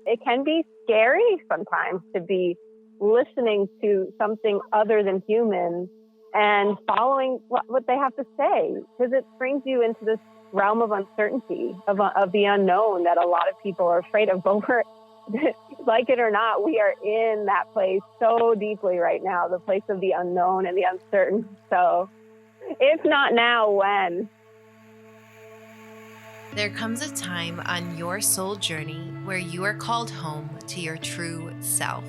it can be scary sometimes to be listening to something other than human and following what they have to say, because it brings you into this realm of uncertainty, of the unknown that a lot of people are afraid of. But we're, like it or not, we are in that place so deeply right now, the place of the unknown and the uncertain. So if not now, when? There comes a time on your soul journey where you are called home to your true self.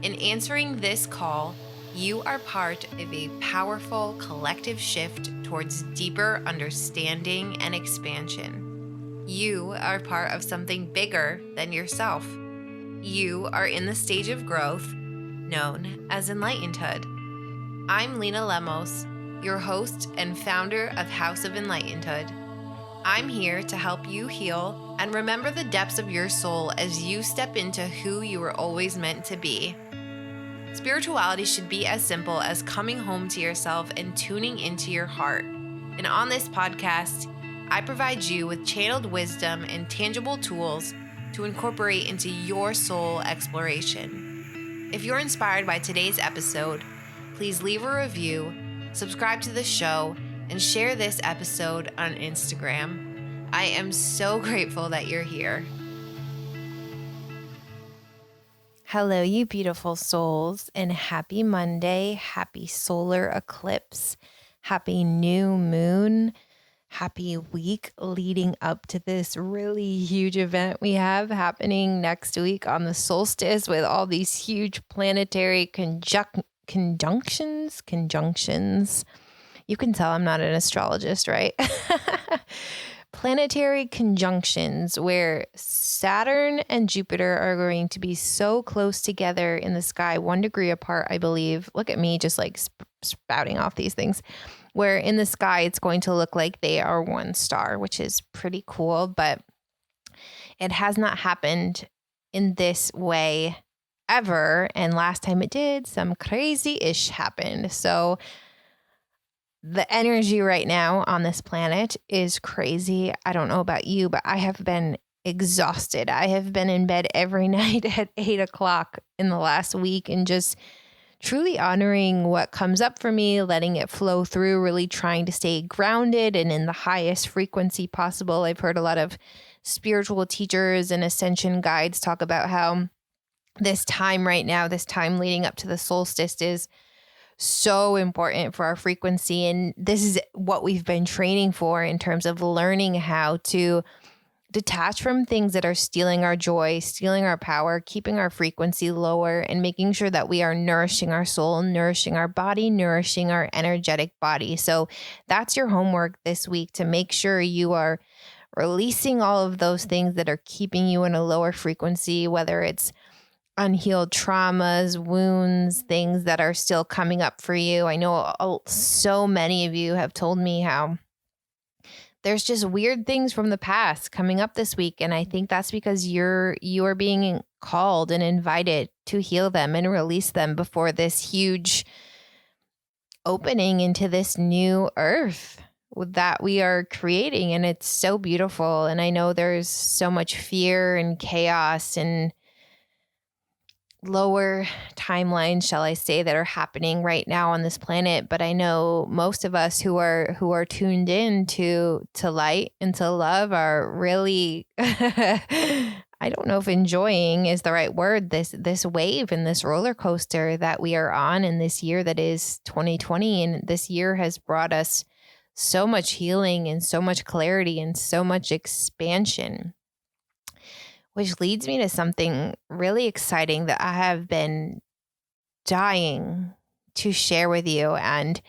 In answering this call, you are part of a powerful collective shift towards deeper understanding and expansion. You are part of something bigger than yourself. You are in the stage of growth known as Enlightenedhood. I'm Leena Lemos, your host and founder of House of Enlightenedhood. I'm here to help you heal and remember the depths of your soul as you step into who you were always meant to be. Spirituality should be as simple as coming home to yourself and tuning into your heart. And on this podcast, I provide you with channeled wisdom and tangible tools to incorporate into your soul exploration. If you're inspired by today's episode, please leave a review, subscribe to the show, and share this episode on Instagram. I am so grateful that you're here. Hello, you beautiful souls, and happy Monday, happy solar eclipse, happy new moon, happy week leading up to this really huge event we have happening next week on the solstice with all these huge planetary conjunctions. You can tell I'm not an astrologist, right? Planetary conjunctions where Saturn and Jupiter are going to be so close together in the sky, 1 degree apart, I believe. Look at me just like spouting off these things. Where in the sky, it's going to look like they are one star, which is pretty cool. But it has not happened in this way ever. And last time it did, some crazy-ish happened. So the energy right now on this planet is crazy. I don't know about you, but I have been exhausted. I have been in bed every night at 8 o'clock in the last week and just truly honoring what comes up for me, letting it flow through, really trying to stay grounded and in the highest frequency possible. I've heard a lot of spiritual teachers and ascension guides talk about how this time right now, this time leading up to the solstice is so important for our frequency. And this is what we've been training for in terms of learning how to detach from things that are stealing our joy, stealing our power, keeping our frequency lower, and making sure that we are nourishing our soul, nourishing our body, nourishing our energetic body. So that's your homework this week, to make sure you are releasing all of those things that are keeping you in a lower frequency, whether it's unhealed traumas, wounds, things that are still coming up for you. I know so many of you have told me how there's just weird things from the past coming up this week. And I think that's because you are being called and invited to heal them and release them before this huge opening into this new earth that we are creating. And it's so beautiful. And I know there's so much fear and chaos and lower timelines, shall I say, that are happening right now on this planet. But I know most of us who are tuned in to light and to love are really, I don't know if enjoying is the right word, this wave and this roller coaster that we are on in this year that is 2020. And this year has brought us so much healing and so much clarity and so much expansion. Which leads me to something really exciting that I have been dying to share with you. And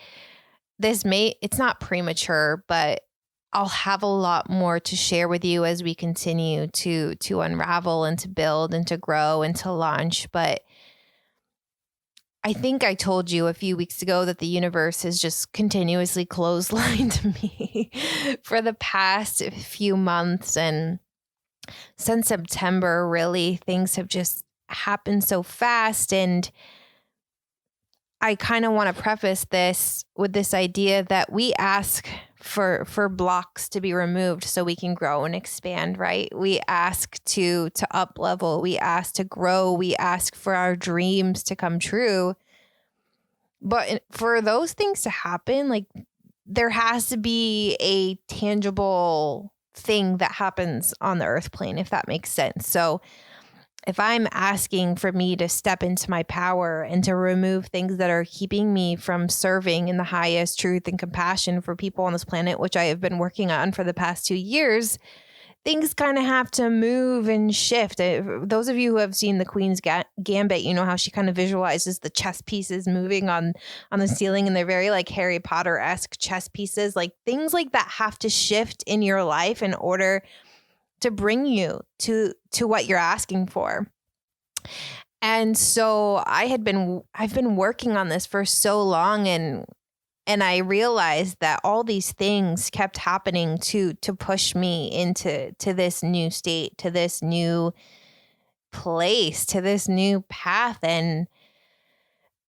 it's not premature, but I'll have a lot more to share with you as we continue to unravel and to build and to grow and to launch. But I think I told you a few weeks ago that the universe has just continuously clotheslined me for the past few months. And since September, really, things have just happened so fast. And I kind of want to preface this with this idea that we ask for blocks to be removed so we can grow and expand, right? We ask to up level, we ask to grow, we ask for our dreams to come true. But for those things to happen, like there has to be a tangible thing that happens on the earth plane, if that makes sense. So if I'm asking for me to step into my power and to remove things that are keeping me from serving in the highest truth and compassion for people on this planet, which I have been working on for the past 2 years, things kind of have to move and shift. Those of you who have seen the Queen's Gambit, you know how she kind of visualizes the chess pieces moving on the ceiling, and they're very like Harry Potter-esque chess pieces. Like things like that have to shift in your life in order to bring you to what you're asking for. And so I've been working on this for so long, and I realized that all these things kept happening to push me into this new state, to this new place, to this new path. And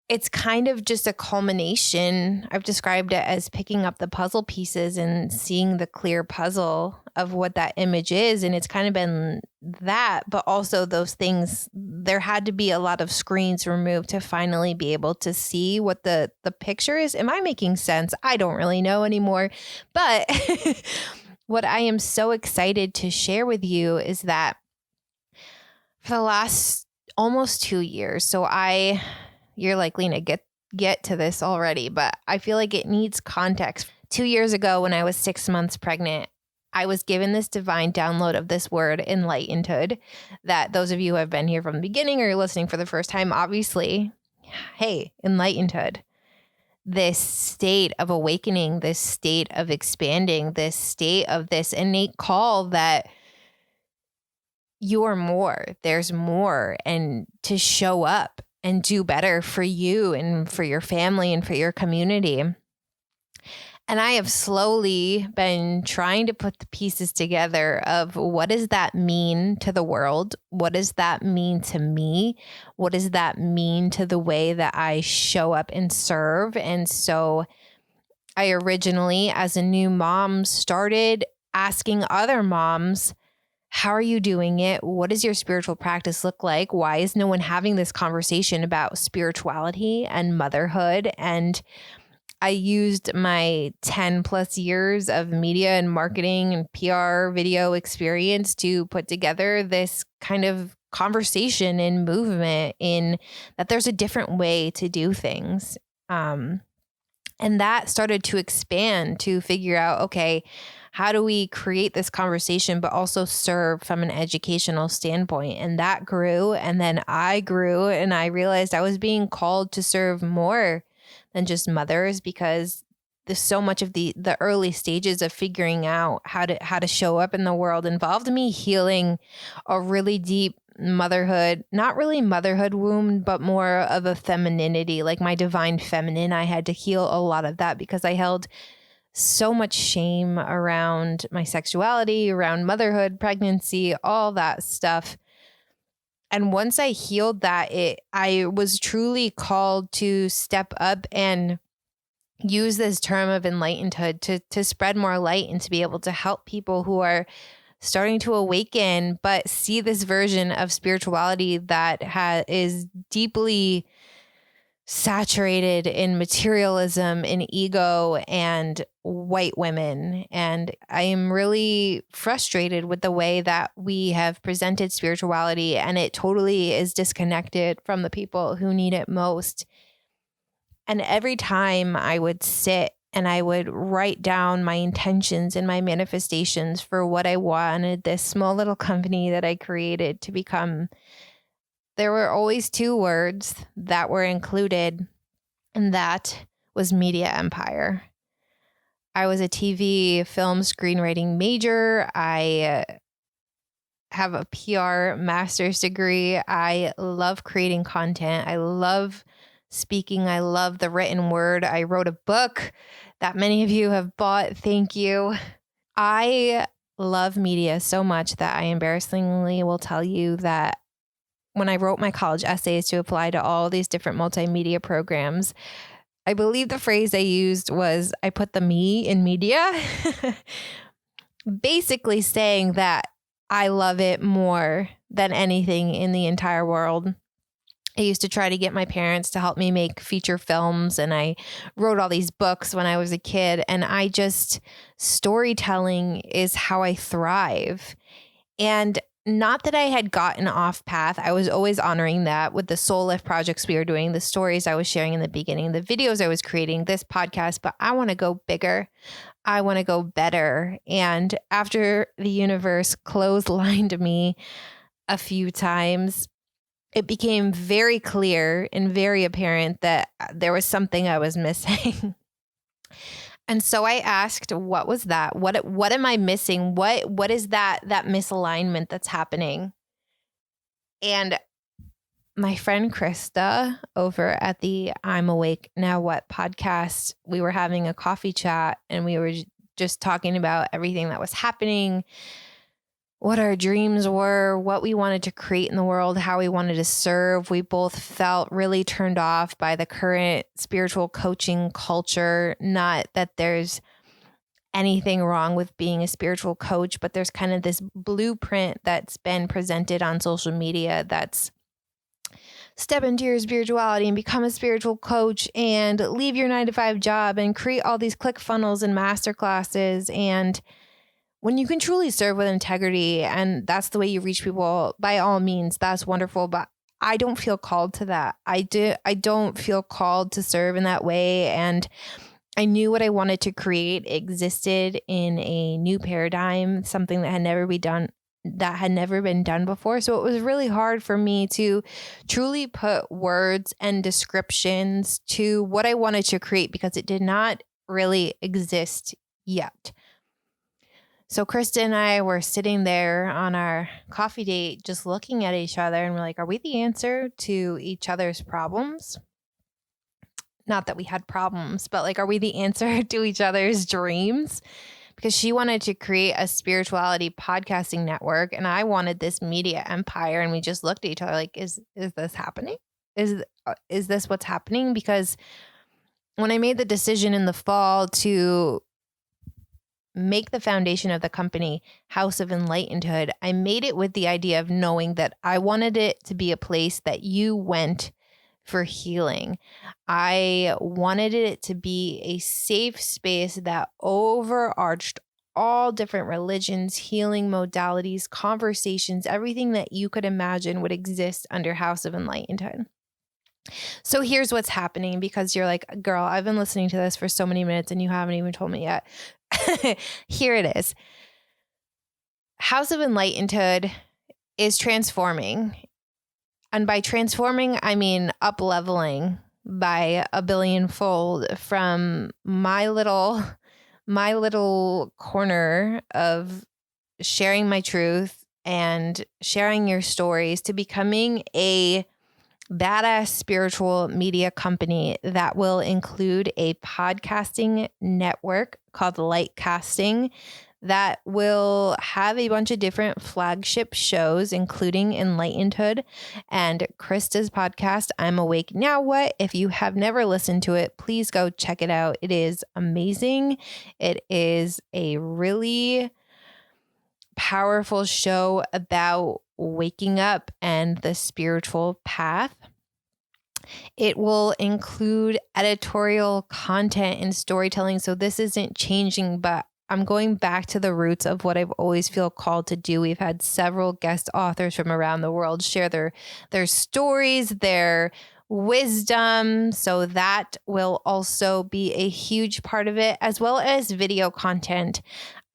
it's kind of just a culmination. I've described it as picking up the puzzle pieces and seeing the clear puzzle of what that image is. And it's kind of been that, but also those things, there had to be a lot of screens removed to finally be able to see what the picture is. Am I making sense? I don't really know anymore. But what I am so excited to share with you is that for the last almost 2 years, you're like, Leena, get to this already, but I feel like it needs context. 2 years ago, when I was 6 months pregnant, I was given this divine download of this word, enlightenedhood, that those of you who have been here from the beginning or you're listening for the first time, obviously, hey, enlightenedhood, this state of awakening, this state of expanding, this state of this innate call that you're more, there's more, and to show up and do better for you and for your family and for your community. And I have slowly been trying to put the pieces together of what does that mean to the world? What does that mean to me? What does that mean to the way that I show up and serve? And so I originally, as a new mom, started asking other moms, how are you doing it? What does your spiritual practice look like? Why is no one having this conversation about spirituality and motherhood? And I used my 10 plus years of media and marketing and PR video experience to put together this kind of conversation and movement in that there's a different way to do things. And that started to expand to figure out, okay, how do we create this conversation, but also serve from an educational standpoint? And that grew. And then I grew and I realized I was being called to serve more than just mothers, because there's so much of the early stages of figuring out how to show up in the world involved me healing a really deep motherhood, not really motherhood wound, but more of a femininity, like my divine feminine. I had to heal a lot of that because I held so much shame around my sexuality, around motherhood, pregnancy, all that stuff. And once I healed that, I was truly called to step up and use this term of enlightenedhood to spread more light and to be able to help people who are starting to awaken, but see this version of spirituality that is deeply saturated in materialism, in ego, and white women. And I am really frustrated with the way that we have presented spirituality, and it totally is disconnected from the people who need it most. And every time I would sit and I would write down my intentions and my manifestations for what I wanted this small little company that I created to become, there were always 2 words that were included, and that was media empire. I was a TV, film, screenwriting major. I have a PR master's degree. I love creating content. I love speaking. I love the written word. I wrote a book that many of you have bought. Thank you. I love media so much that I embarrassingly will tell you that when I wrote my college essays to apply to all these different multimedia programs, I believe the phrase I used was, I put the me in media, basically saying that I love it more than anything in the entire world. I used to try to get my parents to help me make feature films, and I wrote all these books when I was a kid. And storytelling is how I thrive. And not that I had gotten off path. I was always honoring that with the soul lift projects we were doing, the stories I was sharing in the beginning, the videos I was creating, this podcast, but I want to go bigger. I want to go better. And after the universe clotheslined me a few times, it became very clear and very apparent that there was something I was missing. And so I asked, what was that? What am I missing? What is that misalignment that's happening? And my friend Krista over at the I'm Awake Now What podcast, we were having a coffee chat and we were just talking about everything that was happening, what our dreams were, what we wanted to create in the world, how we wanted to serve. We both felt really turned off by the current spiritual coaching culture. Not that there's anything wrong with being a spiritual coach, but there's kind of this blueprint that's been presented on social media that's step into your spirituality and become a spiritual coach and leave your 9-to-5 job and create all these ClickFunnels and masterclasses. And when you can truly serve with integrity and that's the way you reach people, by all means, that's wonderful. But I don't feel called to that. I don't feel called to serve in that way. And I knew what I wanted to create existed in a new paradigm, something that had never been done before. So it was really hard for me to truly put words and descriptions to what I wanted to create because it did not really exist yet. So Krista and I were sitting there on our coffee date, just looking at each other, and we're like, are we the answer to each other's problems? Not that we had problems, but like, are we the answer to each other's dreams? Because she wanted to create a spirituality podcasting network and I wanted this media empire. And we just looked at each other like, is this happening? Is this what's happening? Because when I made the decision in the fall to make the foundation of the company House of Enlightenedhood, I made it with the idea of knowing that I wanted it to be a place that you went for healing. I wanted it to be a safe space that overarched all different religions, healing modalities, conversations, everything that you could imagine would exist under House of Enlightenedhood. So here's what's happening, because you're like, girl, I've been listening to this for so many minutes and you haven't even told me yet. Here it is. House of Enlightenedhood is transforming. And by transforming, I mean up-leveling by a billionfold from my little corner of sharing my truth and sharing your stories to becoming a badass spiritual media company that will include a podcasting network called Lightcasting that will have a bunch of different flagship shows, including Enlightenedhood and Krista's podcast, I'm Awake Now What? If you have never listened to it, please go check it out. It is amazing. It is a really powerful show about waking up and the spiritual path. It will include editorial content and storytelling. So this isn't changing, but I'm going back to the roots of what I've always feel called to do. We've had several guest authors from around the world share their stories, their wisdom. So that will also be a huge part of it, as well as video content.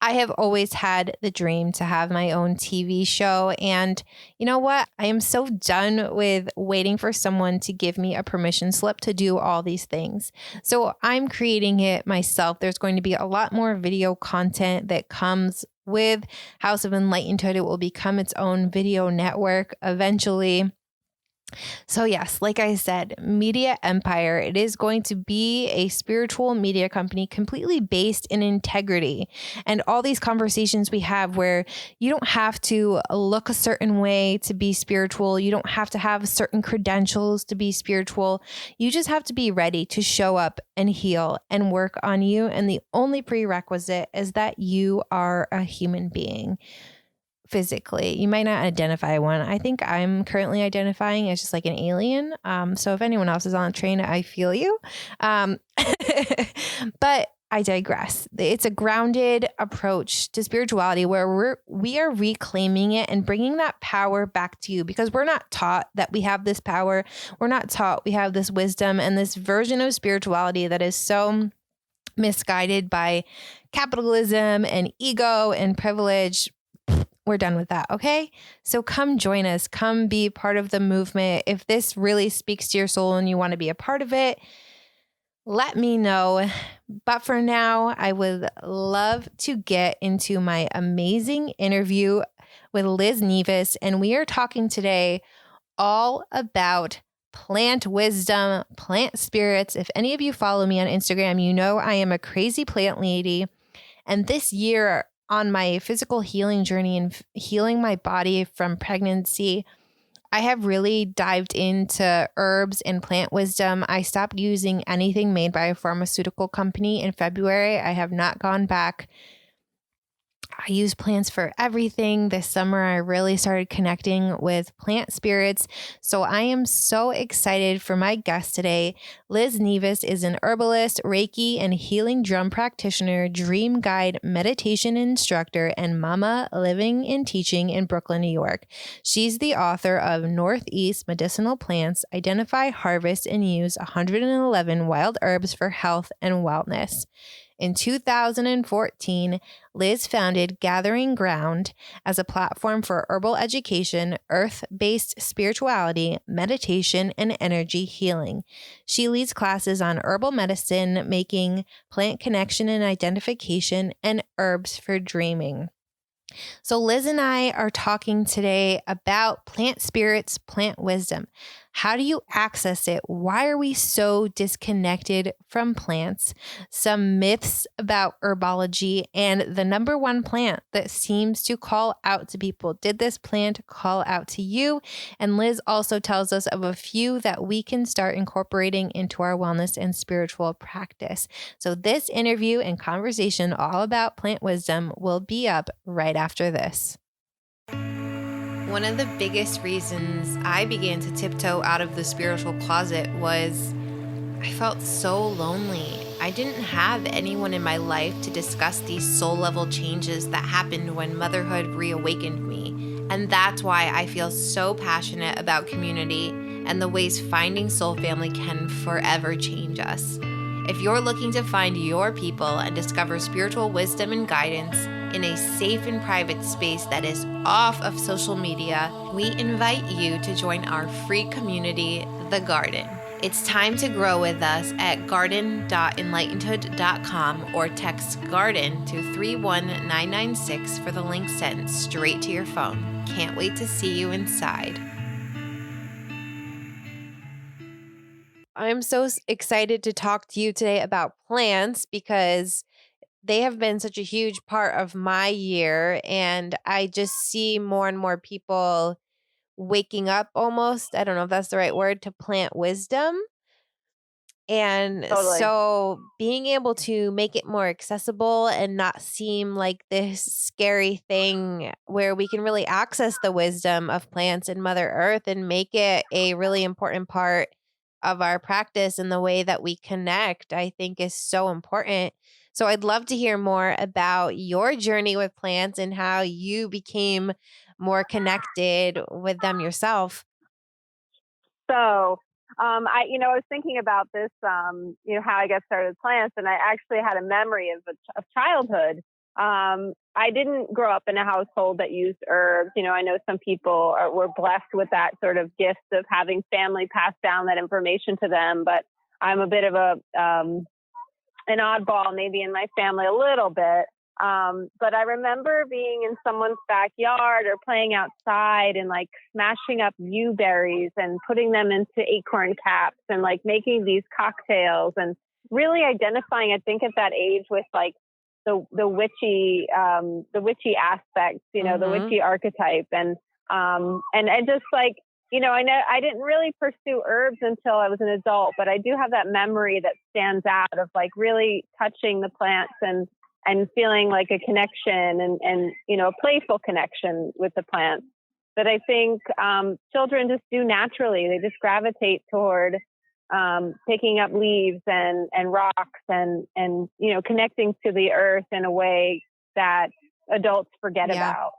I have always had the dream to have my own TV show. And you know what? I am so done with waiting for someone to give me a permission slip to do all these things. So I'm creating it myself. There's going to be a lot more video content that comes with House of Enlightenedhood. It will become its own video network eventually. So yes, like I said, Media Empire, it is going to be a spiritual media company completely based in integrity. And all these conversations we have where you don't have to look a certain way to be spiritual. You don't have to have certain credentials to be spiritual. You just have to be ready to show up and heal and work on you. And the only prerequisite is that you are a human being. Physically, you might not identify one. I think I'm currently identifying as just like an alien. So if anyone else is on the train, I feel you. Um, but I digress. It's a grounded approach to spirituality where we are reclaiming it and bringing that power back to you, because we're not taught that we have this power. We're not taught we have this wisdom and this version of spirituality that is so misguided by capitalism and ego and privilege. We're done with that. Okay. So come join us. Come be part of the movement. If this really speaks to your soul and you want to be a part of it, let me know. But for now, I would love to get into my amazing interview with Liz Neves. And we are talking today all about plant wisdom, plant spirits. If any of you follow me on Instagram, you know I am a crazy plant lady. And this year, on my physical healing journey and healing my body from pregnancy, I have really dived into herbs and plant wisdom. I stopped using anything made by a pharmaceutical company in February. I have not gone back. I use plants for everything. This summer, I really started connecting with plant spirits. So I am so excited for my guest today. Liz Neves is an herbalist, Reiki, and healing drum practitioner, dream guide, meditation instructor, and mama living and teaching in Brooklyn, New York. She's the author of Northeast Medicinal Plants, Identify, Harvest, and Use 111 Wild Herbs for Health and Wellness. In 2014, Liz founded Gathering Ground as a platform for herbal education, earth-based spirituality, meditation, and energy healing. She leads classes on herbal medicine, making, plant connection and identification, and herbs for dreaming. So Liz and I are talking today about plant spirits, plant wisdom. How do you access it? Why are we so disconnected from plants? Some myths about herbology and the number one plant that seems to call out to people. Did this plant call out to you? And Liz also tells us of a few that we can start incorporating into our wellness and spiritual practice. So this interview and conversation all about plant wisdom will be up right after this. One of the biggest reasons I began to tiptoe out of the spiritual closet was I felt so lonely. I didn't have anyone in my life to discuss these soul level changes that happened when motherhood reawakened me. And that's why I feel so passionate about community and the ways finding soul family can forever change us. If you're looking to find your people and discover spiritual wisdom and guidance in a safe and private space that is off of social media, we invite you to join our free community, The Garden. It's time to grow with us at garden.enlightenedhood.com or text GARDEN to 31996 for the link sent straight to your phone. Can't wait to see you inside. I'm so excited to talk to you today about plants because they have been such a huge part of my year, and I just see more and more people waking up almost, I don't know if that's the right word, to plant wisdom. And Totally. so being able to make it more accessible and not seem like this scary thing where we can really access the wisdom of plants and Mother Earth and make it a really important part of our practice and the way that we connect, I think is so important. So I'd love to hear more about your journey with plants and how you became more connected with them yourself. So, I was thinking about this, how I got started with plants, and I actually had a memory of childhood. I didn't grow up in a household that used herbs. I know some people were blessed with that sort of gift of having family pass down that information to them, but I'm a bit of an oddball maybe in my family a little bit. But I remember being in someone's backyard or playing outside and like smashing up yew berries and putting them into acorn caps and like making these cocktails and really identifying, I think at that age, with like the witchy aspects, you know, the witchy archetype. And just like, you know, I know I didn't really pursue herbs until I was an adult, but I do have that memory that stands out of like really touching the plants and feeling like a connection and, you know, a playful connection with the plants that I think children just do naturally. They just gravitate toward picking up leaves and rocks and, you know, connecting to the earth in a way that adults forget about.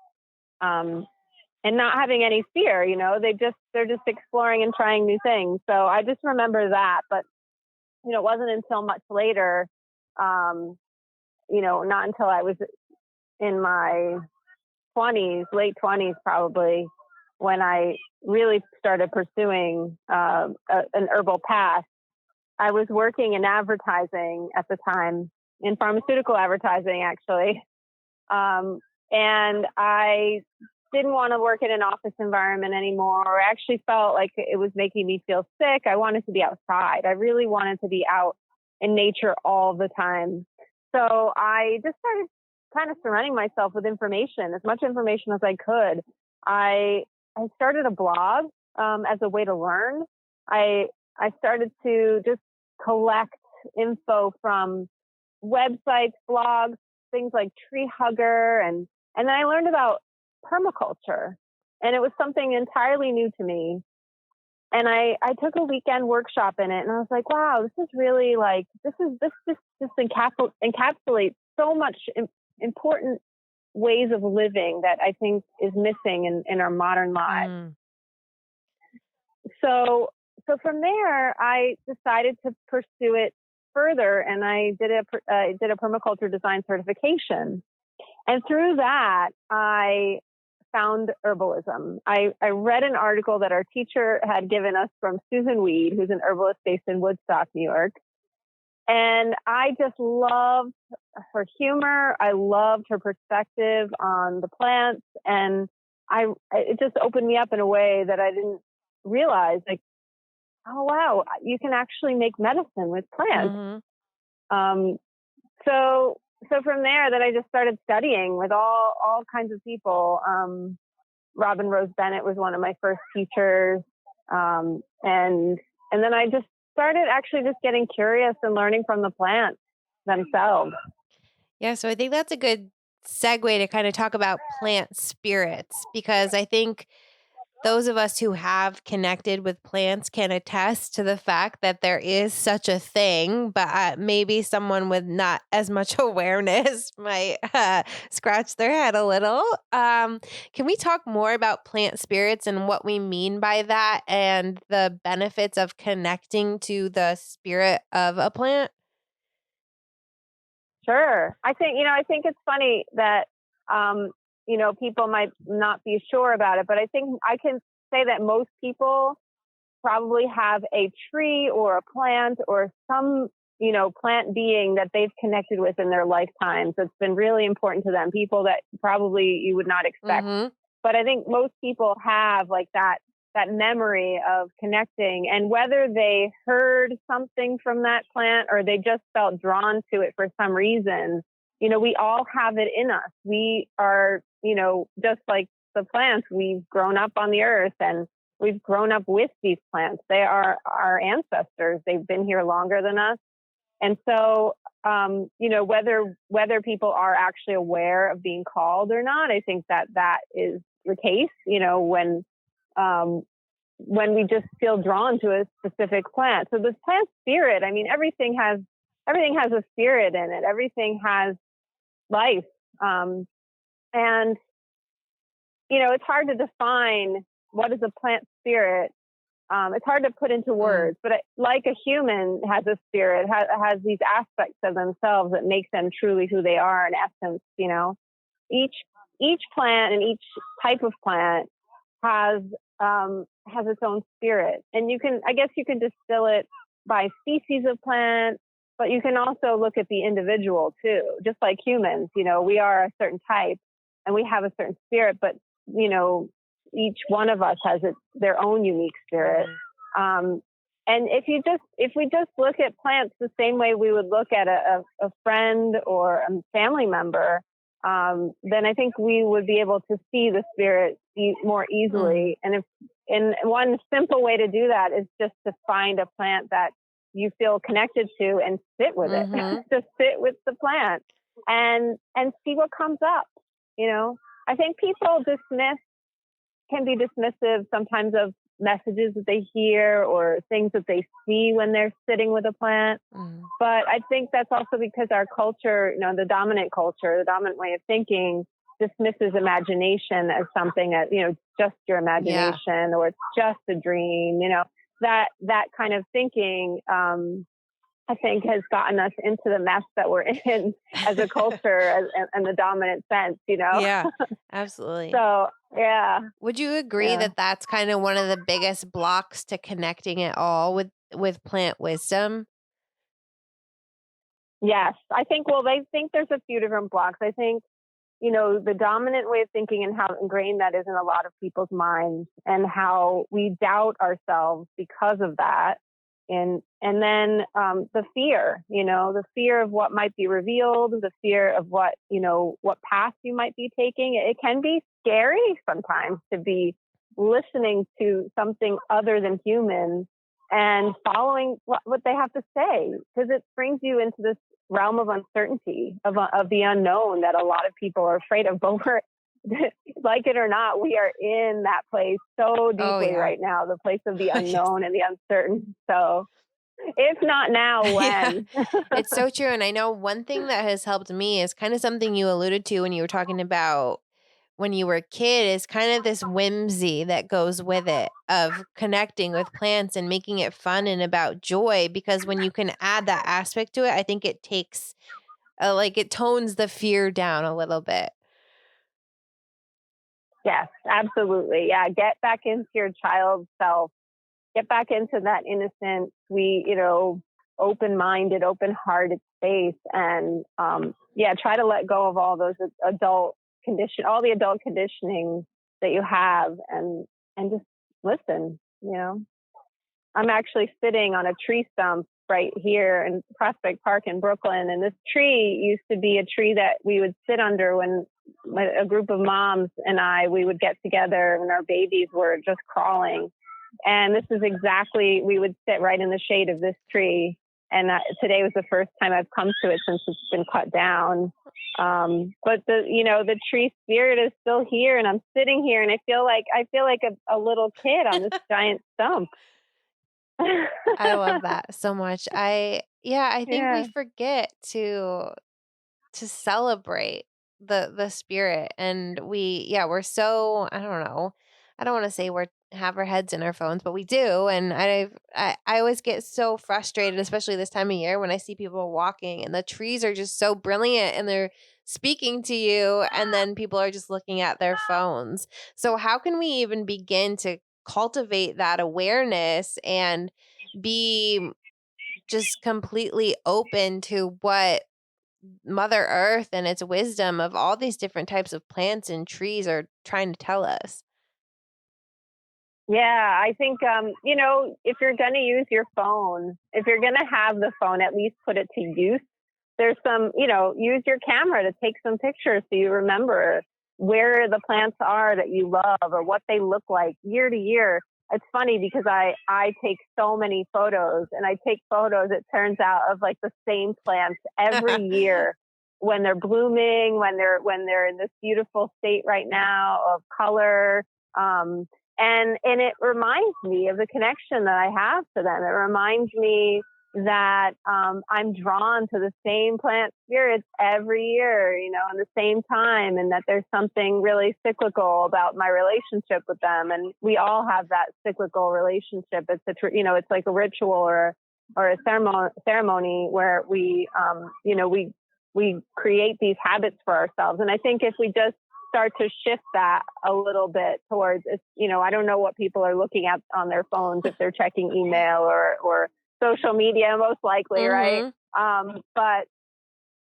And not having any fear, you know, they're just exploring and trying new things. So I just remember that, but, you know, it wasn't until much later, you know, not until I was in my 20s, late 20s probably, when I really started pursuing an herbal path. I was working in advertising at the time, in pharmaceutical advertising, actually. And I didn't want to work in an office environment anymore, or actually felt like it was making me feel sick. I wanted to be outside. I really wanted to be out in nature all the time. So I just started kind of surrounding myself with information, as much information as I could. I started a blog as a way to learn. I started to just collect info from websites, blogs, things like Tree Hugger, and then I learned about permaculture, and it was something entirely new to me. And I took a weekend workshop in it, and I was like, wow, this is really like, this just encapsulates so much important ways of living that I think is missing in our modern lives. So from there, I decided to pursue it further, and I did a permaculture design certification. And through that, I found herbalism. I read an article that our teacher had given us from Susan Weed, who's an herbalist based in Woodstock, New York. And I just loved her humor. I loved her perspective on the plants. And it just opened me up in a way that I didn't realize, like, oh, wow, you can actually make medicine with plants. So from there, that I just started studying with all kinds of people. Robin Rose Bennett was one of my first teachers. And then I just started actually just getting curious and learning from the plants themselves. Yeah. So I think that's a good segue to kind of talk about plant spirits, because I think those of us who have connected with plants can attest to the fact that there is such a thing, but maybe someone with not as much awareness might scratch their head a little. Can we talk more about plant spirits and what we mean by that and the benefits of connecting to the spirit of a plant? Sure. I think it's funny that, you know, people might not be sure about it, but I think I can say that most people probably have a tree or a plant or some, you know, plant being that they've connected with in their lifetimes. It's been really important to them, people that probably you would not expect. But I think most people have like that memory of connecting, and whether they heard something from that plant or they just felt drawn to it for some reason, you know, we all have it in us. We are, you know, just like the plants, we've grown up on the earth and we've grown up with these plants. They are our ancestors. They've been here longer than us. And so, you know, whether people are actually aware of being called or not, I think that is the case, you know, when we just feel drawn to a specific plant. So this plant spirit, I mean, everything has a spirit in it. Everything has life. And, you know, it's hard to define what is a plant spirit. It's hard to put into words, but like a human has a spirit, has these aspects of themselves that make them truly who they are in essence. You know, each plant and each type of plant has its own spirit, and I guess you can distill it by species of plant, but you can also look at the individual too. Just like humans, we are a certain type and we have a certain spirit, but each one of us has their own unique spirit. And if we just look at plants the same way we would look at a friend or a family member, then I think we would be able to see the spirit more easily. And one simple way to do that is just to find a plant that you feel connected to and sit with it. Just sit with the plant and see what comes up. I think people can be dismissive sometimes of messages that they hear or things that they see when they're sitting with a plant. But I think that's also because our culture, the dominant culture, the dominant way of thinking dismisses imagination as something that, just your imagination or it's just a dream, that kind of thinking, I think has gotten us into the mess that we're in as a culture and the dominant sense, Yeah, absolutely. So, yeah. Would you agree that that's kind of one of the biggest blocks to connecting at all with plant wisdom? Yes. I think, they think there's a few different blocks. I think, the dominant way of thinking and how ingrained that is in a lot of people's minds and how we doubt ourselves because of that. And then the fear of what might be revealed, the fear of what path you might be taking. It can be scary sometimes to be listening to something other than human and following what they have to say, because it brings you into this realm of uncertainty, of the unknown that a lot of people are afraid of. But we're, like it or not, we are in that place so deeply right now, the place of the unknown and the uncertain. So if not now, when? It's so true. And I know one thing that has helped me is kind of something you alluded to when you were talking about when you were a kid, is kind of this whimsy that goes with it of connecting with plants and making it fun and about joy. Because when you can add that aspect to it, I think it takes it tones the fear down a little bit. Yes, absolutely. Yeah. Get back into your child self. Get back into that innocent, sweet, open-minded, open-hearted space. And try to let go of all those all the adult conditioning that you have and just listen, I'm actually sitting on a tree stump right here in Prospect Park in Brooklyn. And this tree used to be a tree that we would sit under when a group of moms and we would get together when our babies were just crawling. And this is exactly, we would sit right in the shade of this tree. And today was the first time I've come to it since it's been cut down. But the tree spirit is still here, and I'm sitting here, and I feel like a little kid on this giant stump. I love that so much. I think we forget to celebrate the spirit, and we're so, I don't know. I don't want to say have our heads in our phones, but we do. And I always get so frustrated, especially this time of year, when I see people walking and the trees are just so brilliant and they're speaking to you, and then people are just looking at their phones. So how can we even begin to cultivate that awareness and be just completely open to what Mother Earth and its wisdom of all these different types of plants and trees are trying to tell us? Yeah, I think, if you're going to use your phone, if you're going to have the phone, at least put it to use. There's some, use your camera to take some pictures so you remember where the plants are that you love or what they look like year to year. It's funny because I take so many photos, and I take photos, it turns out, of like the same plants every year when they're blooming, when they're in this beautiful state right now of color. And it reminds me of the connection that I have to them. It reminds me that I'm drawn to the same plant spirits every year, in the same time, and that there's something really cyclical about my relationship with them. And we all have that cyclical relationship. It's like a ritual or a ceremony where we create these habits for ourselves. And I think if we just start to shift that a little bit towards, I don't know what people are looking at on their phones, if they're checking email or social media, most likely, right? Mm-hmm. But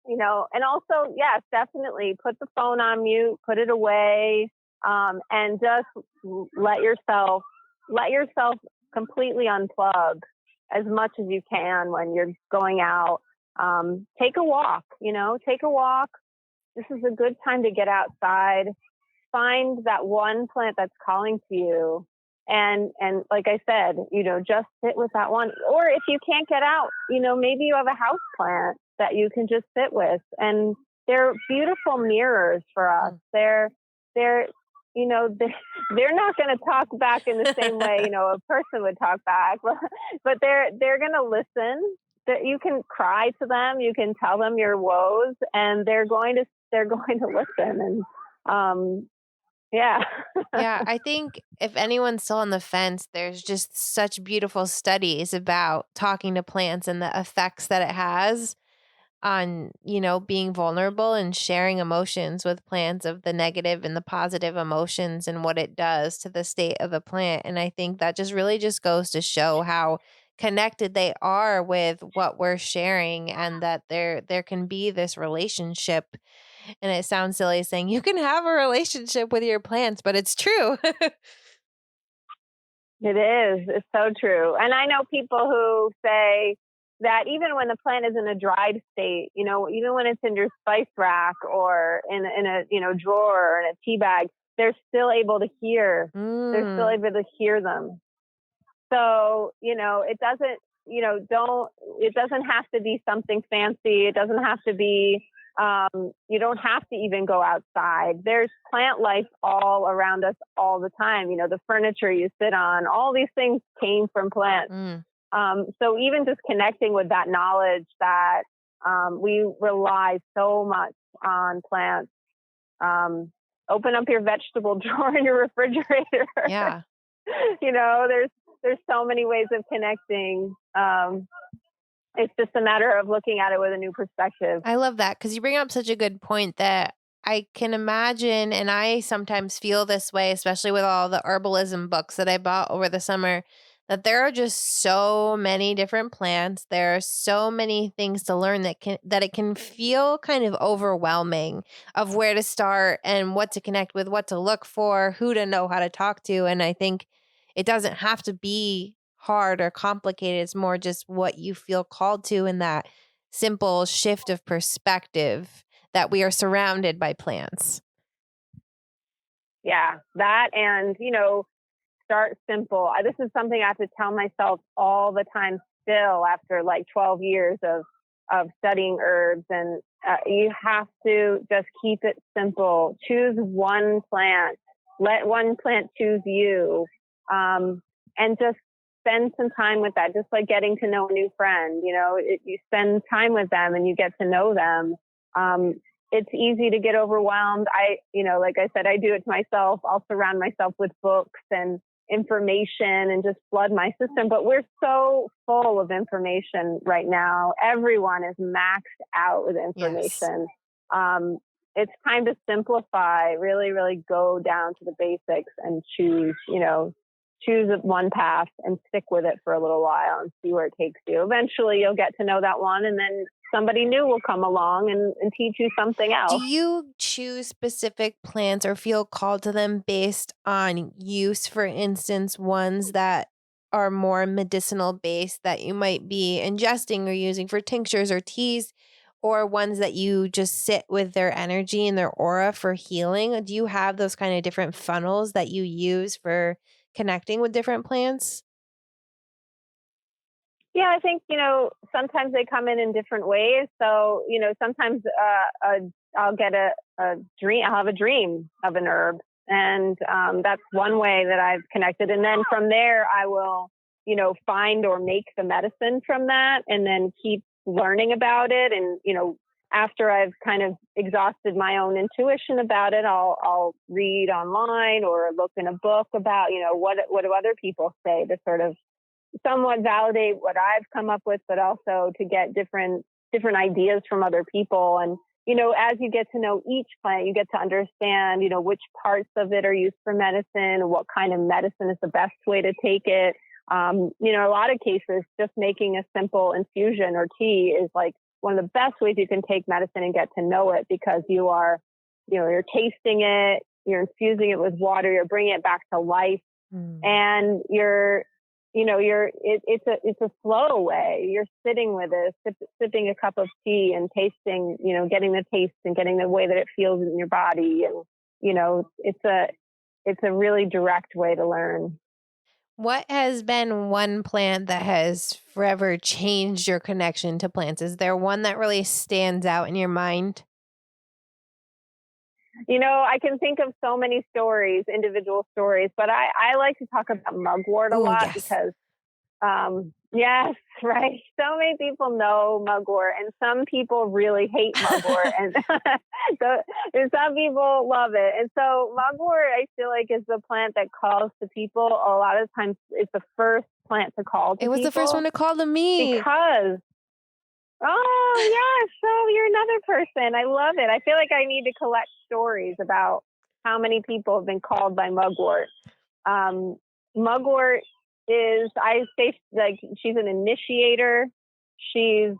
and also, yes, definitely put the phone on mute, put it away, and just let yourself completely unplug as much as you can when you're going out. Take a walk. Take a walk. This is a good time to get outside. Find that one plant that's calling to you. And like I said, just sit with that one. Or if you can't get out, maybe you have a house plant that you can just sit with. And they're beautiful mirrors for us. They're they're not going to talk back in the same way, a person would talk back, but they're going to listen. That you can cry to them, you can tell them your woes, and they're going to listen. And yeah. Yeah, I think if anyone's still on the fence, there's just such beautiful studies about talking to plants and the effects that it has on, being vulnerable and sharing emotions with plants, of the negative and the positive emotions and what it does to the state of the plant. And I think that just really just goes to show how connected they are with what we're sharing, and that there can be this relationship. And it sounds silly saying you can have a relationship with your plants, but it's true. It is. It's so true. And I know people who say that even when the plant is in a dried state, even when it's in your spice rack or in a drawer or in a tea bag, they're still able to hear. They're still able to hear them. So, it doesn't, it doesn't have to be something fancy. It doesn't have to be, you don't have to even go outside. There's plant life all around us all the time. The furniture you sit on, all these things came from plants. So even just connecting with that knowledge that we rely so much on plants. Open up your vegetable drawer in your refrigerator. Yeah. There's so many ways of connecting. It's just a matter of looking at it with a new perspective. I love that, because you bring up such a good point that I can imagine, and I sometimes feel this way, especially with all the herbalism books that I bought over the summer, that there are just so many different plants. There are so many things to learn that it can feel kind of overwhelming of where to start and what to connect with, what to look for, who to know how to talk to. And I think it doesn't have to be hard or complicated. It's more just what you feel called to, in that simple shift of perspective that we are surrounded by plants. Yeah, that, and start simple. This is something I have to tell myself all the time still after like 12 years of studying herbs. And you have to just keep it simple. Choose one plant. Let one plant choose you. And just spend some time with that, just like getting to know a new friend. You spend time with them and you get to know them. It's easy to get overwhelmed. Like I said, I do it to myself. I'll surround myself with books and information and just flood my system. But we're so full of information right now. Everyone is maxed out with information. Yes. It's time to simplify, really, really go down to the basics and choose one path and stick with it for a little while and see where it takes you. Eventually you'll get to know that one, and then somebody new will come along and teach you something else. Do you choose specific plants or feel called to them based on use? For instance, ones that are more medicinal based that you might be ingesting or using for tinctures or teas, or ones that you just sit with their energy and their aura for healing? Do you have those kind of different funnels that you use for connecting with different plants? Yeah, I think, sometimes they come in different ways. So, sometimes I'll get a dream. I'll have a dream of an herb. And that's one way that I've connected. And then from there, I will, find or make the medicine from that, and then keep learning about it. And, after I've kind of exhausted my own intuition about it, I'll read online or look in a book about, what do other people say, to sort of somewhat validate what I've come up with, but also to get different ideas from other people. And, as you get to know each plant, you get to understand, which parts of it are used for medicine, what kind of medicine is the best way to take it, A lot of cases, just making a simple infusion or tea is like one of the best ways you can take medicine and get to know it, because you're tasting it, you're infusing it with water, you're bringing it back to life, and it's a slow way. You're sitting with it, sipping a cup of tea and tasting, getting the taste and getting the way that it feels in your body. And, it's a really direct way to learn. What has been one plant that has forever changed your connection to plants? Is there one that really stands out in your mind? I can think of so many stories, individual stories, but I like to talk about mugwort a Oh, lot yes. because, yes, right. So many people know mugwort, and some people really hate mugwort, and and some people love it. And so mugwort, I feel like, is the plant that calls to people. A lot of times it's the first plant to call to people. It was the first one to call to me. Because, oh, yes. So you're another person. I love it. I feel like I need to collect stories about how many people have been called by mugwort. Mugwort is, I say, like, she's an initiator. She's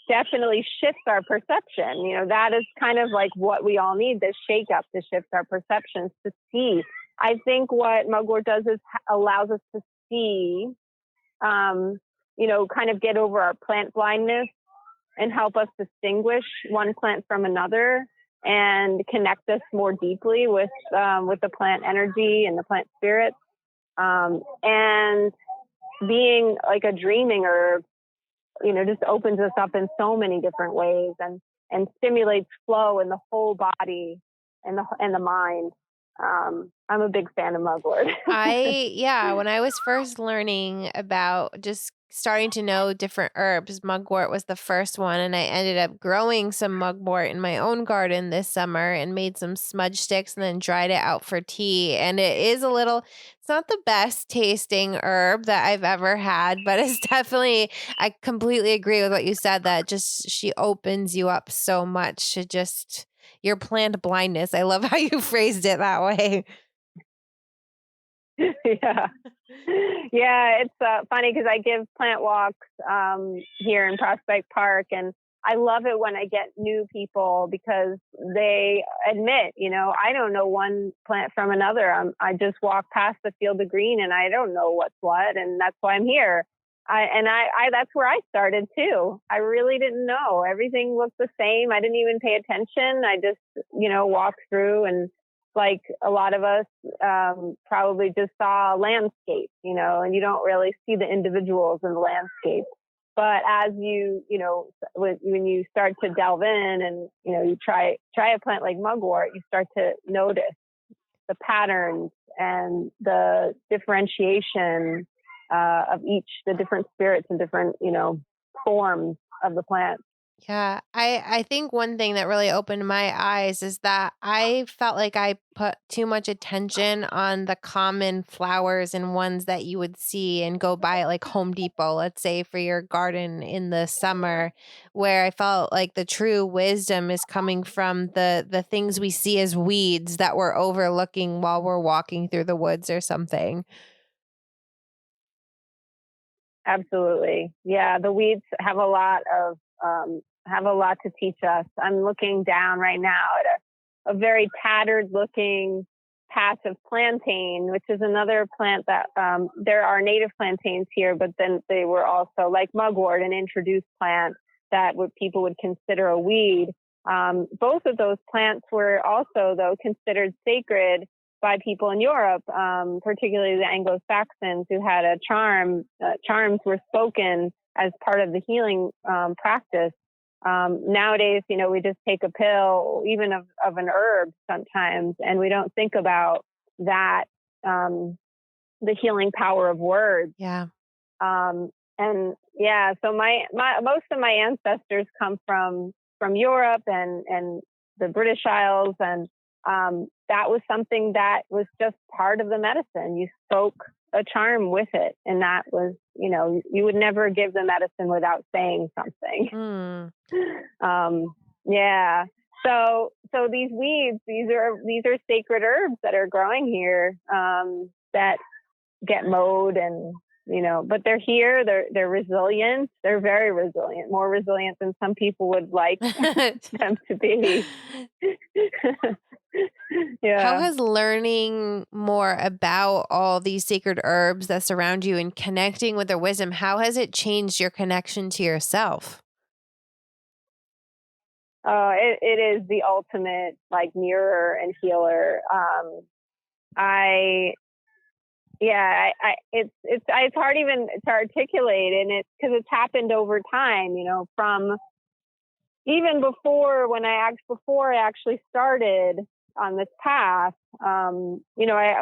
definitely shifts our perception. That is kind of like what we all need, this shake up to shift our perceptions, to see. I think what mugwort does is allows us to see, kind of get over our plant blindness and help us distinguish one plant from another and connect us more deeply with the plant energy and the plant spirit. And being like a dreaming herb, just opens us up in so many different ways and stimulates flow in the whole body and the mind. I'm a big fan of mugwort. When I was first learning about just starting to know different herbs, mugwort was the first one. And I ended up growing some mugwort in my own garden this summer and made some smudge sticks and then dried it out for tea. And it's not the best tasting herb that I've ever had, but it's definitely, I completely agree with what you said, that just she opens you up so much to just your plant blindness. I love how you phrased it that way. Yeah. It's funny because I give plant walks here in Prospect Park, and I love it when I get new people because they admit, I don't know one plant from another. I just walk past the field of green and I don't know what's what, and that's why I'm here. That's where I started too. I really didn't know. Everything looked the same. I didn't even pay attention. I just, walked through, and like a lot of us probably just saw a landscape, and you don't really see the individuals in the landscape. But as when you start to delve in and, you try a plant like mugwort, you start to notice the patterns and the differentiation of the different spirits and different, forms of the plant. Yeah, I think one thing that really opened my eyes is that I felt like I put too much attention on the common flowers and ones that you would see and go by at like Home Depot, let's say, for your garden in the summer, where I felt like the true wisdom is coming from the things we see as weeds that we're overlooking while we're walking through the woods or something. Absolutely. Yeah, the weeds have a lot to teach us. I'm looking down right now at a very tattered looking patch of plantain, which is another plant that there are native plantains here, but then they were also, like mugwort, an introduced plant that people would consider a weed. Both of those plants were also, though, considered sacred by people in Europe, particularly the Anglo-Saxons, who had a charm. Charms were spoken as part of the healing practice. Nowadays, we just take a pill, even of an herb sometimes, and we don't think about that, the healing power of words. Yeah. So most of my ancestors come from Europe and the British Isles, and that was something that was just part of the medicine. You spoke a charm with it, and that was, you would never give the medicine without saying something. So these weeds, these are sacred herbs that are growing here, that get mowed and, but they're here, they're resilient. They're very resilient, more resilient than some people would like them to be. Yeah. How has learning more about all these sacred herbs that surround you and connecting with their wisdom, how has it changed your connection to yourself? It is the ultimate like mirror and healer. It's hard even to articulate, and it's because it's happened over time, from even before I actually started on this path. I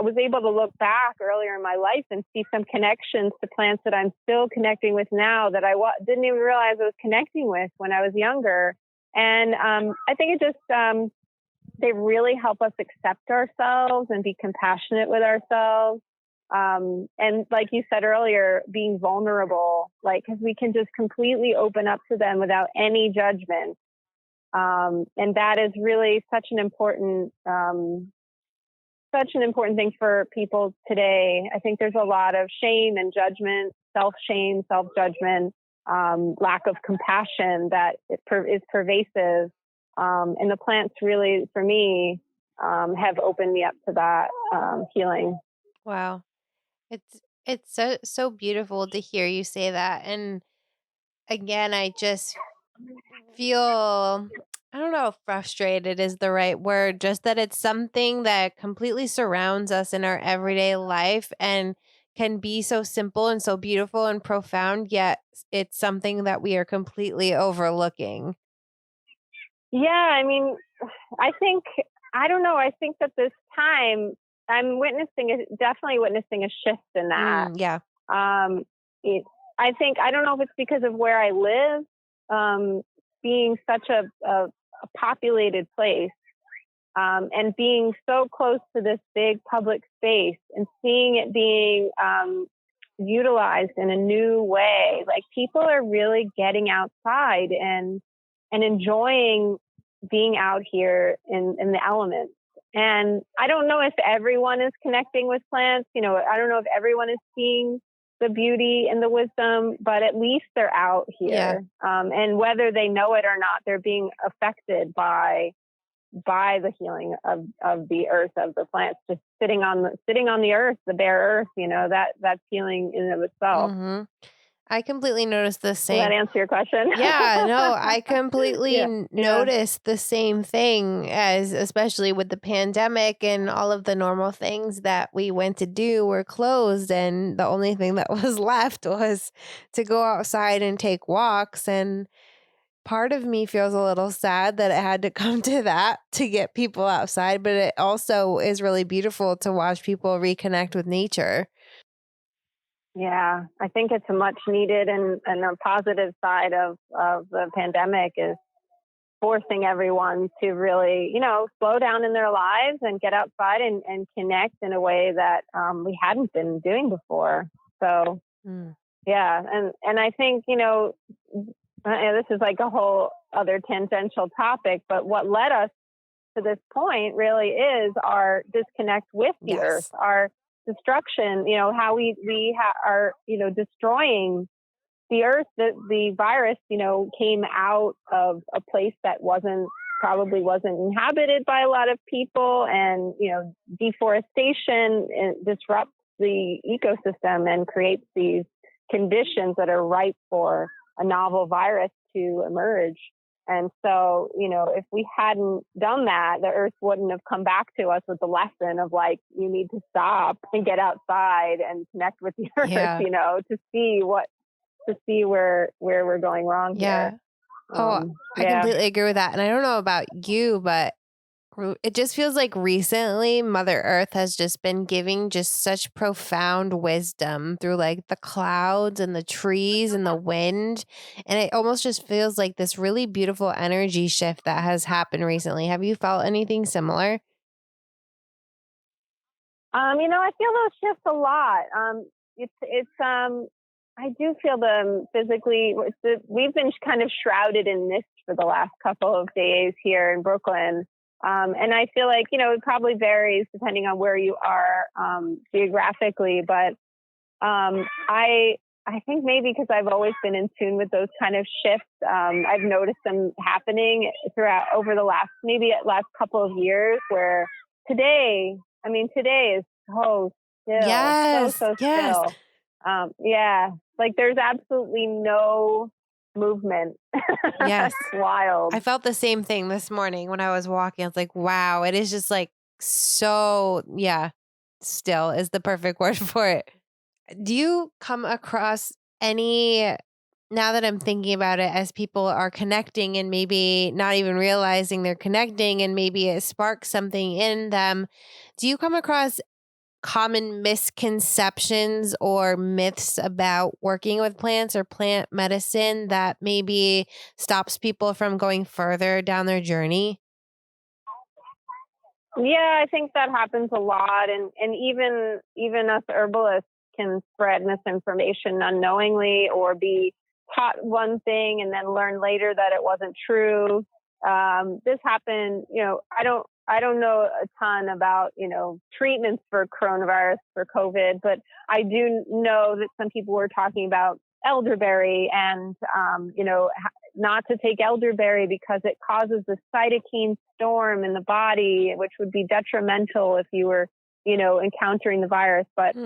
was able to look back earlier in my life and see some connections to plants that I'm still connecting with now that I didn't even realize I was connecting with when I was younger. And I think it just, they really help us accept ourselves and be compassionate with ourselves. And like you said earlier, being vulnerable, because we can just completely open up to them without any judgment. And that is really such an important thing for people today. I think there's a lot of shame and judgment, self-shame, self-judgment, lack of compassion that is pervasive. And the plants really, for me, have opened me up to that healing. Wow. It's so beautiful to hear you say that. And again, I just feel, I don't know if frustrated is the right word, just that it's something that completely surrounds us in our everyday life and can be so simple and so beautiful and profound, yet it's something that we are completely overlooking. Yeah, I mean, I don't know. I think that this time I'm definitely witnessing a shift in that. Yeah. I don't know if it's because of where I live, being such a populated place, and being so close to this big public space and seeing it being utilized in a new way. Like people are really getting outside and enjoying being out here in the elements. And I don't know if everyone is connecting with plants. I don't know if everyone is seeing the beauty and the wisdom, but at least they're out here. Yeah. And whether they know it or not, they're being affected by the healing of the earth, of the plants, just sitting on the earth, the bare earth, that's healing in and of itself. Mm-hmm. I completely noticed the same. Does that answer your question? Yeah, no, I completely noticed the same thing, as especially with the pandemic and all of the normal things that we went to do were closed. And the only thing that was left was to go outside and take walks. And part of me feels a little sad that it had to come to that to get people outside. But it also is really beautiful to watch people reconnect with nature. Yeah, I think it's a much needed and a positive side of the pandemic is forcing everyone to really, slow down in their lives and get outside and connect in a way that we hadn't been doing before. So, yeah. And I think, this is like a whole other tangential topic, but what led us to this point really is our disconnect with the earth, our destruction, how we are, destroying the earth. The virus, came out of a place that probably wasn't inhabited by a lot of people, and, deforestation disrupts the ecosystem and creates these conditions that are ripe for a novel virus to emerge. And so, if we hadn't done that, the earth wouldn't have come back to us with the lesson of you need to stop and get outside and connect with the earth, to see where we're going wrong here. I completely agree with that. And I don't know about you, but it just feels like recently Mother Earth has just been giving just such profound wisdom through the clouds and the trees and the wind. And it almost just feels like this really beautiful energy shift that has happened recently. Have you felt anything similar? I feel those shifts a lot. I do feel them physically. We've been kind of shrouded in mist for the last couple of days here in Brooklyn. And I feel like, it probably varies depending on where you are geographically, but I think maybe because I've always been in tune with those kind of shifts, I've noticed them happening throughout over the last couple of years. Where today is so still, Yes. so Yes. still. Yeah, like there's absolutely no movement. Yes. It's wild. I felt the same thing this morning when I was walking. I was like, wow, it is just like so, yeah, still is the perfect word for it. Do you come across any, now that I'm thinking about it, as people are connecting and maybe not even realizing they're connecting and maybe it sparks something in them, do you come across common misconceptions or myths about working with plants or plant medicine that maybe stops people from going further down their journey? Yeah, I think that happens a lot, and even us herbalists can spread misinformation unknowingly, or be taught one thing and then learn later that it wasn't true. This happened. I don't know a ton about treatments for coronavirus, for COVID, but I do know that some people were talking about elderberry and not to take elderberry because it causes a cytokine storm in the body, which would be detrimental if you were, encountering the virus. But,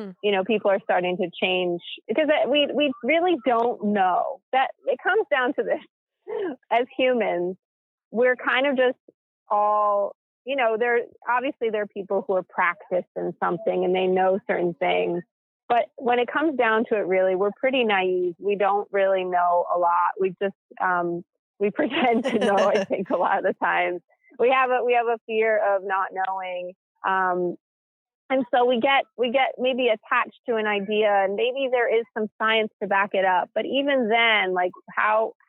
people are starting to change because we really don't know. That it comes down to this. As humans, we're kind of just all, there are people who are practiced in something and they know certain things. But when it comes down to it, really, we're pretty naive. We don't really know a lot. We just we pretend to know. I think a lot of the times we have a fear of not knowing, and so we get maybe attached to an idea, and maybe there is some science to back it up. But even then, like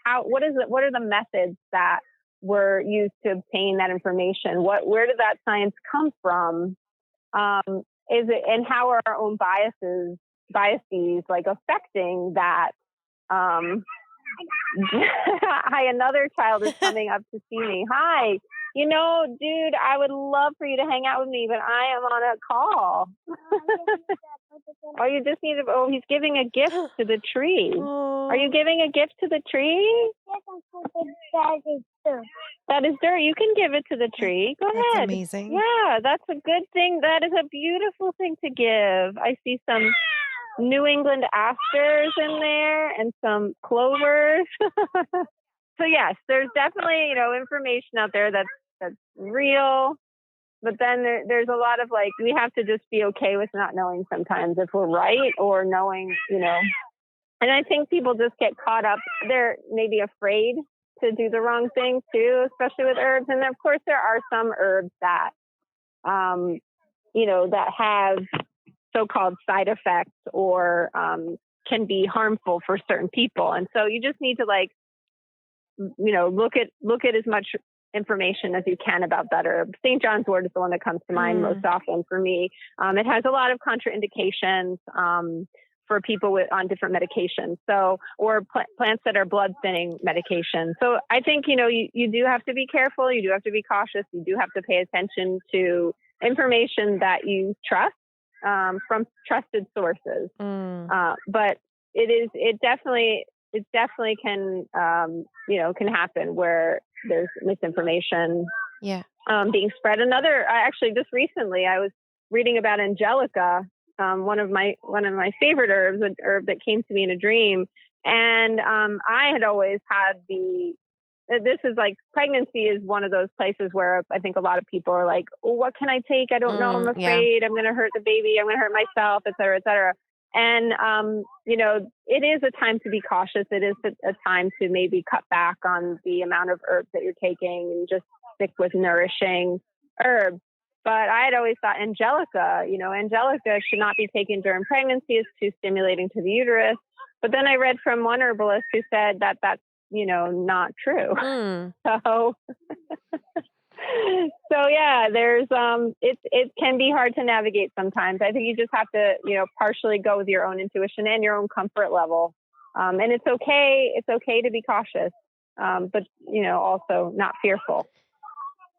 what are the methods that were used to obtain that information? Where did that science come from? Is it, and how are our own biases like affecting that? Hi, another child is coming up to see me. Hi, dude, I would love for you to hang out with me, but I am on a call. Oh, you just need to. Oh, he's giving a gift to the tree. Are you giving a gift to the tree? That is dirt. You can give it to the tree. Go ahead. That's amazing. Yeah, that's a good thing. That is a beautiful thing to give. I see some New England asters in there and some clovers. So yes, there's definitely, information out there that's real. But then there's a lot of we have to just be okay with not knowing sometimes if we're right, or knowing, and I think people just get caught up. They're maybe afraid to do the wrong thing too, especially with herbs. And of course there are some herbs that, that have so-called side effects or can be harmful for certain people. And so you just need to look at as much information as you can about that herb. St. John's wort is the one that comes to mind most often for me. It has a lot of contraindications for people on different medications. So, or plants that are blood thinning medications. So I think, you do have to be careful. You do have to be cautious. You do have to pay attention to information that you trust from trusted sources. But it definitely can, can happen where there's misinformation being spread. Actually just recently I was reading about Angelica, one of my favorite herbs, an herb that came to me in a dream. And I had always had this is pregnancy is one of those places where I think a lot of people are like, oh, what can I take? I don't know. I'm afraid I'm going to hurt the baby. I'm going to hurt myself, et cetera, et cetera. And, it is a time to be cautious. It is a time to maybe cut back on the amount of herbs that you're taking and just stick with nourishing herbs. But I had always thought Angelica should not be taken during pregnancy. It's too stimulating to the uterus. But then I read from one herbalist who said that that's, not true. So yeah, there's it can be hard to navigate sometimes. I think you just have to, partially go with your own intuition and your own comfort level. And it's okay to be cautious. But also not fearful.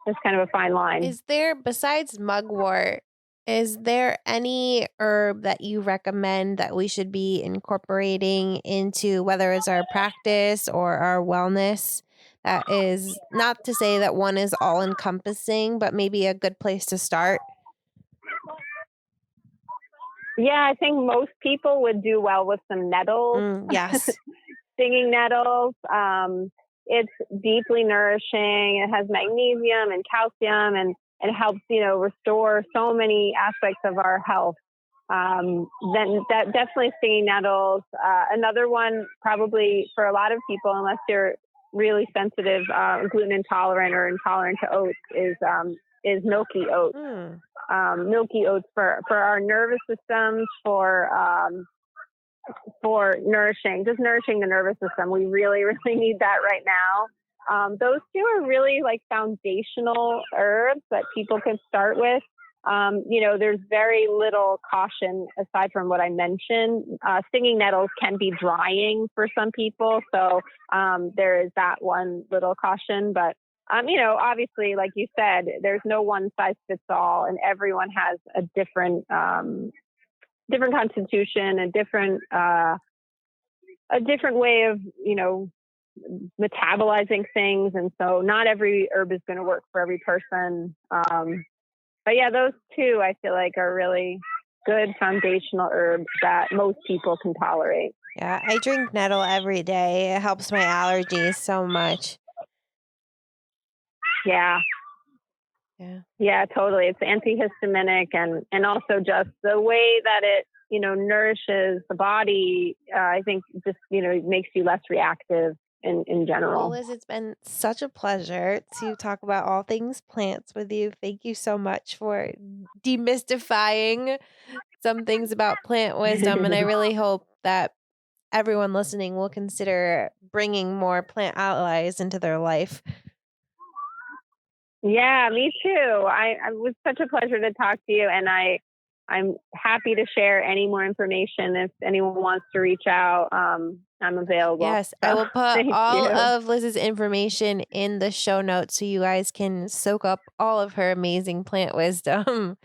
It's kind of a fine line. Is there, besides mugwort, Is there any herb that you recommend that we should be incorporating into whether it's our practice or our wellness? That is not to say that one is all encompassing, but maybe a good place to start. Yeah, I think most people would do well with some nettles, Yes. stinging nettles. It's deeply nourishing. It has magnesium and calcium, and helps, restore so many aspects of our health. Then that definitely stinging nettles. Another one, probably for a lot of people, unless you're really sensitive, gluten intolerant or intolerant to oats, is milky oats. Milky oats for our nervous systems, for nourishing the nervous system. We really, really need that right now. Those two are really like foundational herbs that people can start with. There's very little caution aside from what I mentioned. Stinging nettles can be drying for some people. So there is that one little caution. But, obviously, like you said, there's no one size fits all, and everyone has a different constitution, a different way of, metabolizing things. And so not every herb is going to work for every person. But yeah, those two I feel like are really good foundational herbs that most people can tolerate. Yeah, I drink nettle every day. It helps my allergies so much. Yeah. Yeah. Yeah, totally. It's antihistaminic, and also just the way that it, nourishes the body. I think just, it makes you less reactive in general. Well, Liz, it's been such a pleasure to talk about all things plants with you. Thank you so much for demystifying some things about plant wisdom. And I really hope that everyone listening will consider bringing more plant allies into their life. Yeah, me too. It was such a pleasure to talk to you, and I'm happy to share any more information if anyone wants to reach out. I'm available. Yes, I will put all of Liz's information in the show notes so you guys can soak up all of her amazing plant wisdom.